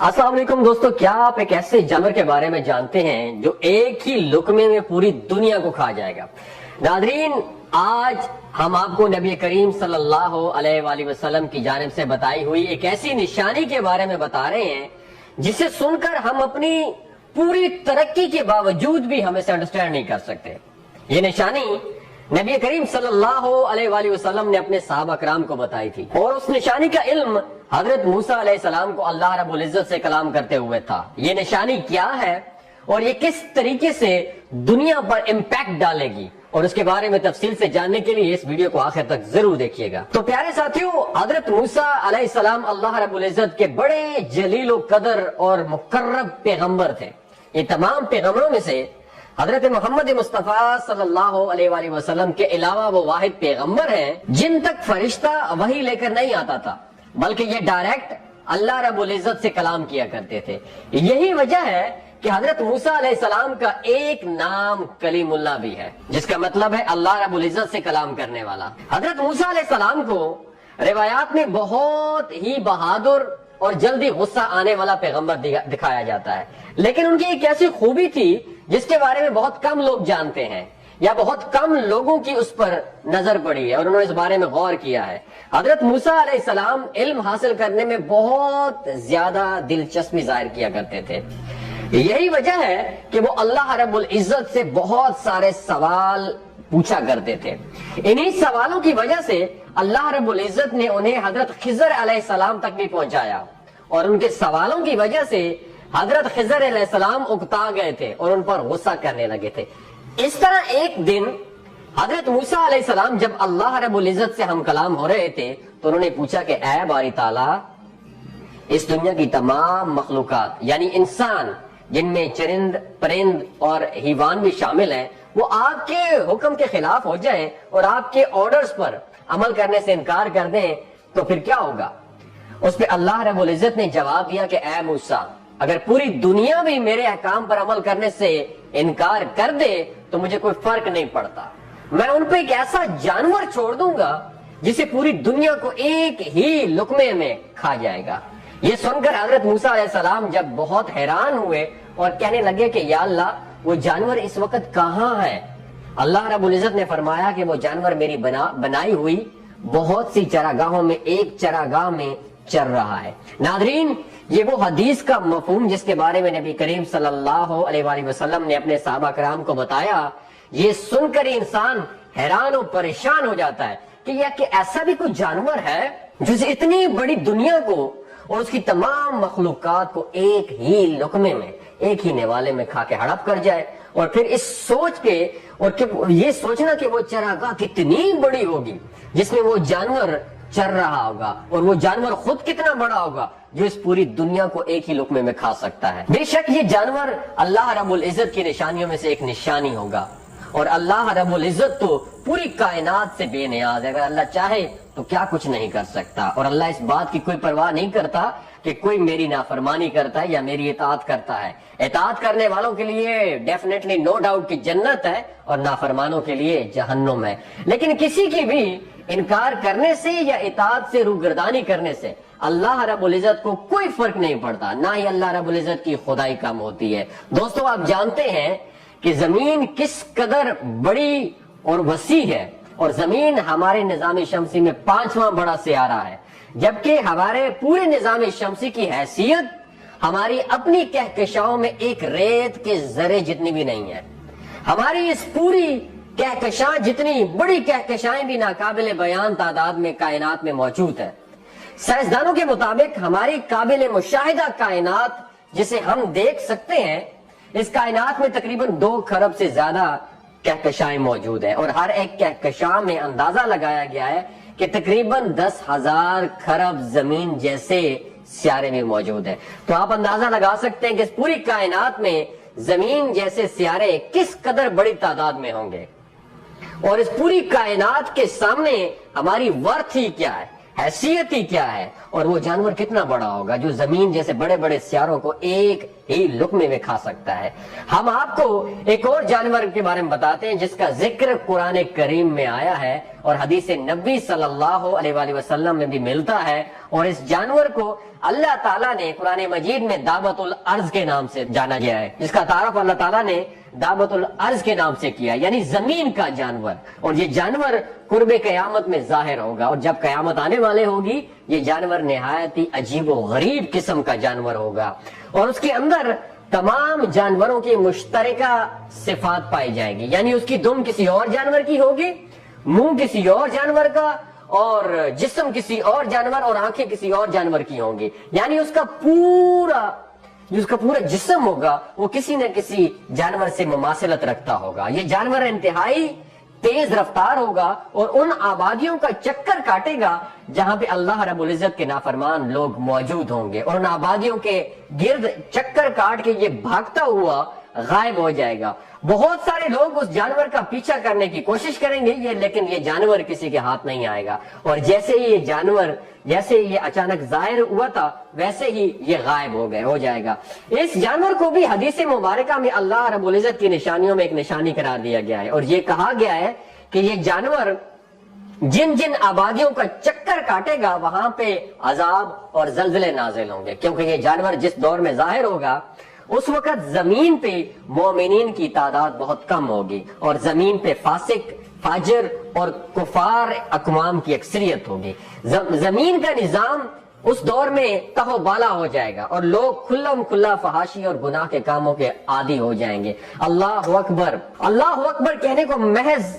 अस्सलाम वालेकुम दोस्तों, क्या आप एक ऐसे जानवर के बारे में जानते हैं जो एक ही लुकमे में पूरी दुनिया को खा जाएगा। नादरीन, आज हम आपको नबी करीम सल्लल्लाहु अलैहि वसल्लम की जानिब से बताई हुई एक ऐसी निशानी के बारे में बता रहे हैं जिसे सुनकर हम अपनी पूरी तरक्की के बावजूद भी हमें से अंडरस्टैंड नहीं कर सकते। ये निशानी नबी करीम सल्लल्लाहु अलैहि वसल्लम ने अपने सहाबा कराम को बताई थी और उस निशानी का इल्म हजरत मूसा अलैहिस्सलाम को अल्लाह रब्बुल इज्जत से कलाम करते हुए था। ये निशानी क्या है और ये किस तरीके से दुनिया पर इम्पैक्ट डालेगी और उसके बारे में तफसील से जानने के लिए इस वीडियो को आखिर तक जरूर देखिएगा। तो प्यारे साथियों, हजरत मूसा अलैहिस्सलाम अल्लाह रब्बुल इज्जत के बड़े जलील कदर और मुकर्रब पैगंबर थे। ये तमाम पैगंबरों में से हजरत मोहम्मद मुस्तफा सल्लल्लाहु अलैहि वसल्लम के अलावा वो वाहिद पैगंबर हैं जिन तक फरिश्ता वही लेकर नहीं आता था, बल्कि ये डायरेक्ट अल्लाह रब्बुल इज्जत से कलाम किया करते थे। यही वजह है कि हजरत मूसा अलैहिस्सलाम का एक नाम कलीमुल्लाह भी है, जिसका मतलब है अल्लाह रब्बुल इज्जत से कलाम करने वाला। हजरत मूसा अलैहिस्सलाम को रिवायात में बहुत ही बहादुर और जल्दी गुस्सा आने वाला पैगंबर दिखाया जाता है, लेकिन उनकी एक ऐसी खूबी थी जिसके बारे में बहुत कम लोग जानते हैं या बहुत कम लोगों की उस पर नजर पड़ी है और उन्होंने इस बारे में गौर किया है। हजरत मूसा अलैहिस्सलाम इल्म हासिल करने में बहुत ज्यादा दिलचस्पी जाहिर किया करते थे। यही वजह है कि वो अल्लाह रब्बुल इज्जत से बहुत सारे सवाल पूछा करते थे। इन्हीं सवालों की वजह से अल्लाह रब्बुल इज्जत ने उन्हें हजरत खिजर अलैहिस्सलाम तक भी पहुंचाया और उनके सवालों की वजह से हजरत खिजर अलैहिस्सलाम उकता गए थे और उन पर गुस्सा करने लगे थे। इस तरह एक दिन हजरत मूसा अलैहिस्सलाम जब अल्लाह रब्बुल इज्जत से हम कलाम हो रहे थे तो उन्होंने पूछा कि ऐ बारी ताला, इस दुनिया की तमाम मखलूकात यानी इंसान जिनमें चरिंद परिंद और हिवान भी शामिल हैं, वो आपके हुक्म के खिलाफ हो जाएं और आपके ऑर्डर्स पर अमल करने से इनकार कर दें तो फिर क्या होगा? उस पे अल्लाह रब्बुल इज्जत ने जवाब दिया कि ऐ मूसा, अगर पूरी दुनिया भी मेरे अहकाम पर अमल करने से इनकार कर दे तो मुझे कोई फर्क नहीं पड़ता। मैं उन पे एक ऐसा जानवर छोड़ दूंगा जिसे पूरी दुनिया को एक ही लुकमे में खा जाएगा। ये सुनकर हजरत मूसा अलैहिस्सलाम जब बहुत हैरान हुए और कहने लगे कि या अल्लाह, वो जानवर इस वक्त कहाँ है? अल्लाह रब्बुल इज्जत ने फरमाया कि वो जानवर मेरी बनाई हुई बहुत सी चरागाहों में एक चरागाह में चल रहा है। नादरीन, ये वो हदीस का मफहूम जिसके बारे में नबी करीम सल्लल्लाहु अलैहि वसल्लम ने अपने सहाबा कराम को बताया, ये सुनकर इंसान हैरान और परेशान हो जाता है कि ऐसा भी कोई जानवर है जो इतनी बड़ी दुनिया को और उसकी तमाम मखलूकात को एक ही लुकमे में, एक ही निवाले में खा के हड़प कर जाए। और फिर इस सोच के और ये सोचना कि वो चरागाह कितनी बड़ी होगी जिसमें वो जानवर चल रहा होगा और वो जानवर खुद कितना बड़ा होगा जो इस पूरी दुनिया को एक ही लुकमे में खा सकता है। बेशक ये जानवर अल्लाह रब्बुल इज्जत की निशानियों में से एक निशानी होगा और अल्लाह रब्बुल इज्जत तो पूरी कायनात से बेनियाज है। अगर अल्लाह चाहे तो क्या कुछ नहीं कर सकता और अल्लाह इस बात की कोई परवाह नहीं करता कि कोई मेरी नाफरमानी करता है या मेरी इताअत करता है। इताअत करने वालों के लिए डेफिनेटली नो डाउट की जन्नत है और नाफरमानों के लिए जहन्नुम है। लेकिन किसी की भी इनकार करने से या इताअत से रूगर्दानी करने से अल्लाह रब्बुल इज्जत को कोई फर्क नहीं पड़ता, ना ही अल्लाह रब्बुल इज्जत की खुदाई कम होती है। दोस्तों, आप जानते हैं कि जमीन किस कदर बड़ी और वसी है और जमीन हमारे निजाम शमसी में 5वां बड़ा सियारा है, जबकि हमारे पूरे निजाम शमसी की हैसियत हमारी अपनी कहकशाओं में एक रेत के जरे जितनी भी नहीं है। हमारी इस पूरी कहकशां जितनी बड़ी कहकशाएं भी नाकाबिल बयान तादाद में कायनात में मौजूद है। साइंसदानों के मुताबिक हमारी काबिल मुशाहिदा कायनात जिसे हम देख सकते हैं, इस कायनात में तकरीबन 2 खरब से ज्यादा कहकशाएं मौजूद है और हर एक कहकशां में अंदाजा लगाया गया है कि तकरीबन 10,000 खरब जमीन जैसे सियारे भी मौजूद है। तो आप अंदाजा लगा सकते हैं कि इस पूरी कायनात में जमीन जैसे सियारे किस कदर बड़ी तादाद में होंगे और इस पूरी कायनात के सामने हमारी वर्थ ही क्या है, हैसियत ही क्या है और वो जानवर कितना बड़ा होगा जो जमीन जैसे बड़े बड़े सियारों को एक ही लुकमे में खा सकता है। हम आपको एक और जानवर के बारे में बताते हैं जिसका जिक्र कुरान करीम में आया है और हदीस नबी सल्लल्लाहु अलैहि वसल्लम में भी मिलता है और इस जानवर को اللہ تعالیٰ نے قرآن مجید میں دعوت الارض کے نام سے جانا گیا ہے، جس کا تعارف اللہ تعالیٰ نے دعوت الارض کے نام سے کیا، یعنی زمین کا جانور. اور یہ جانور قرب قیامت میں ظاہر ہوگا، اور جب قیامت آنے والے ہوگی یہ جانور نہایت ہی عجیب و غریب قسم کا جانور ہوگا، اور اس کے اندر تمام جانوروں کی مشترکہ صفات پائی جائے گی. یعنی اس کی دم کسی اور جانور کی ہوگی، منہ کسی اور جانور کا، اور جسم کسی اور جانور، اور آنکھیں کسی اور جانور کی ہوں گی. یعنی اس کا پورا جسم ہوگا وہ کسی نہ کسی جانور سے مماثلت رکھتا ہوگا. یہ جانور انتہائی تیز رفتار ہوگا اور ان آبادیوں کا چکر کاٹے گا جہاں پہ اللہ رب العزت کے نافرمان لوگ موجود ہوں گے، اور ان آبادیوں کے گرد چکر کاٹ کے یہ بھاگتا ہوا غائب ہو جائے گا. بہت سارے لوگ اس جانور کا پیچھا کرنے کی کوشش کریں گے لیکن یہ جانور کسی کے ہاتھ نہیں آئے گا، اور جیسے ہی یہ اچانک ظاہر ہوا تھا ویسے ہی یہ غائب ہو جائے گا. اس جانور کو بھی حدیث مبارکہ میں اللہ رب العزت کی نشانیوں میں ایک نشانی قرار دیا گیا ہے، اور یہ کہا گیا ہے کہ یہ جانور جن آبادیوں کا چکر کاٹے گا وہاں پہ عذاب اور زلزلے نازل ہوں گے، کیونکہ یہ جانور جس دور میں ظاہر ہوگا اس وقت زمین پہ مومنین کی تعداد بہت کم ہوگی، اور زمین پہ فاسق، فاجر اور کفار اقوام کی اکثریت ہوگی. زمین کا نظام اس دور میں تہو بالا ہو جائے گا، اور لوگ کھلا فحاشی اور گناہ کے کاموں کے عادی ہو جائیں گے. اللہ اکبر. اللہ اکبر کہنے کو محض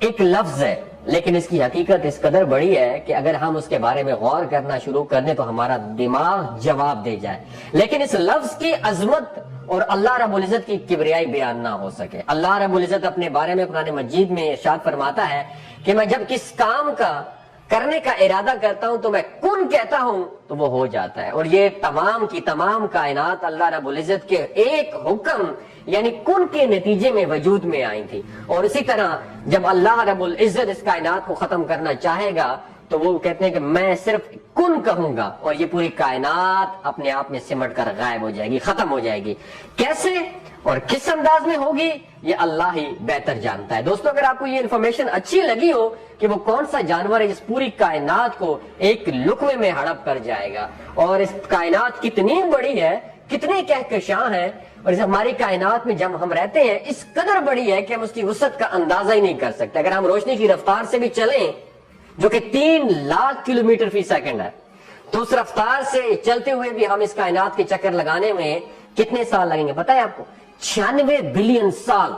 ایک لفظ ہے، لیکن اس کی حقیقت اس قدر بڑی ہے کہ اگر ہم اس کے بارے میں غور کرنا شروع کر دیں تو ہمارا دماغ جواب دے جائے. لیکن اس لفظ کی عظمت اور اللہ رب العزت کی کبریائی بیان نہ ہو سکے. اللہ رب العزت اپنے بارے میں قرآن مجید میں ارشاد فرماتا ہے کہ میں جب کس کام کا کرنے کا ارادہ کرتا ہوں تو میں کن کہتا ہوں تو وہ ہو جاتا ہے. اور یہ تمام کی تمام کائنات اللہ رب العزت کے ایک حکم یعنی کن کے نتیجے میں وجود میں آئی تھی. اور اسی طرح جب اللہ رب العزت اس کائنات کو ختم کرنا چاہے گا تو وہ کہتے ہیں کہ میں صرف کن کہوں گا اور یہ پوری کائنات اپنے آپ میں سمٹ کر غائب ہو جائے گی، ختم ہو جائے گی. کیسے اور کس انداز میں ہوگی یہ اللہ ہی بہتر جانتا ہے. دوستو اگر آپ کو یہ انفارمیشن اچھی لگی ہو کہ وہ کون سا جانور ہے جس پوری کائنات کو ایک لقمے میں ہڑپ کر جائے گا، اور اس کائنات کتنی بڑی ہے، کتنے کہکشاں ہیں، اور اس ہماری کائنات میں جب ہم رہتے ہیں اس قدر بڑی ہے کہ ہم اس کی وسعت کا اندازہ ہی نہیں کر سکتے. اگر ہم روشنی کی رفتار سے بھی چلیں جو کہ 3 لاکھ کلومیٹر فی سیکنڈ ہے تو اس رفتار سے چلتے ہوئے بھی ہم اس کائنات کے چکر لگانے میں کتنے سال لگیں گے پتہ ہے آپ کو؟ 96 بلین سال.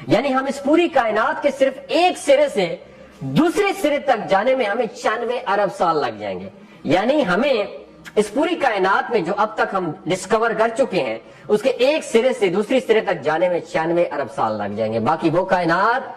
یعنی ہم اس پوری کائنات کے صرف ایک سرے سے دوسرے سرے تک جانے میں ہمیں 96 ارب سال لگ جائیں گے. یعنی ہمیں اس پوری کائنات میں جو اب تک ہم ڈسکور کر چکے ہیں اس کے ایک سرے سے دوسری سرے تک جانے میں 96 ارب سال لگ جائیں گے. باقی وہ کائنات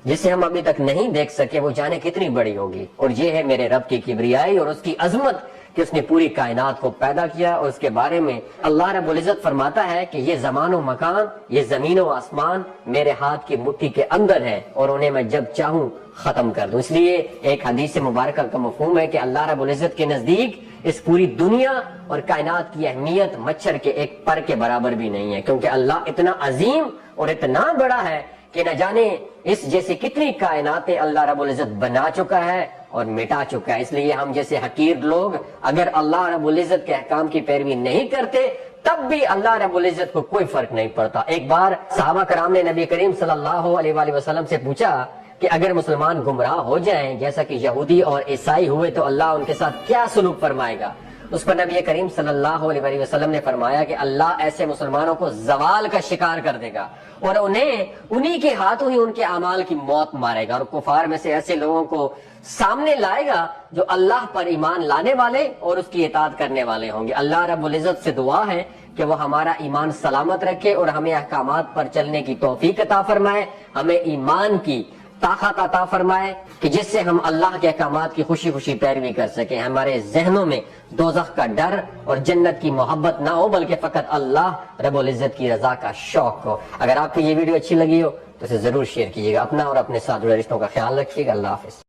جسے ہم ابھی تک نہیں دیکھ سکے وہ جانے کتنی بڑی ہوگی. اور یہ ہے میرے رب کی کبریائی اور اس کی عظمت کہ اس نے پوری کائنات کو پیدا کیا. اور اس کے بارے میں اللہ رب العزت فرماتا ہے کہ یہ زمان و مکان، یہ زمین و آسمان میرے ہاتھ کی مٹھی کے اندر ہے اور انہیں میں جب چاہوں ختم کر دوں. اس لیے ایک حدیث مبارکہ کا مفہوم ہے کہ اللہ رب العزت کے نزدیک اس پوری دنیا اور کائنات کی اہمیت مچھر کے ایک پر کے برابر بھی نہیں ہے، کیونکہ اللہ اتنا عظیم اور اتنا بڑا ہے کہ نہ جانے اس جیسے کتنی کائناتیں اللہ رب العزت بنا چکا ہے اور مٹا چکا ہے. اس لیے ہم جیسے حقیر لوگ اگر اللہ رب العزت کے احکام کی پیروی نہیں کرتے تب بھی اللہ رب العزت کو کوئی فرق نہیں پڑتا. ایک بار صحابہ کرام نے نبی کریم صلی اللہ علیہ وآلہ وسلم سے پوچھا کہ اگر مسلمان گمراہ ہو جائیں جیسا کہ یہودی اور عیسائی ہوئے تو اللہ ان کے ساتھ کیا سلوک فرمائے گا؟ اس پر نبی کریم صلی اللہ علیہ وآلہ وسلم نے فرمایا کہ اللہ ایسے مسلمانوں کو زوال کا شکار کر دے گا اور انہی کے ہاتھوں ہی ان کے اعمال کی موت مارے گا، اور کفار میں سے ایسے لوگوں کو سامنے لائے گا جو اللہ پر ایمان لانے والے اور اس کی اطاعت کرنے والے ہوں گے. اللہ رب العزت سے دعا ہے کہ وہ ہمارا ایمان سلامت رکھے اور ہمیں احکامات پر چلنے کی توفیق عطا فرمائے، ہمیں ایمان کی طاقت عطا فرمائے کہ جس سے ہم اللہ کے احکامات کی خوشی خوشی پیروی کر سکیں. ہمارے ذہنوں میں دوزخ کا ڈر اور جنت کی محبت نہ ہو بلکہ فقط اللہ رب العزت کی رضا کا شوق ہو. اگر آپ کو یہ ویڈیو اچھی لگی ہو تو اسے ضرور شیئر کیجیے گا. اپنا اور اپنے ساتھ جڑے رشتوں کا خیال رکھیے گا. اللہ حافظ.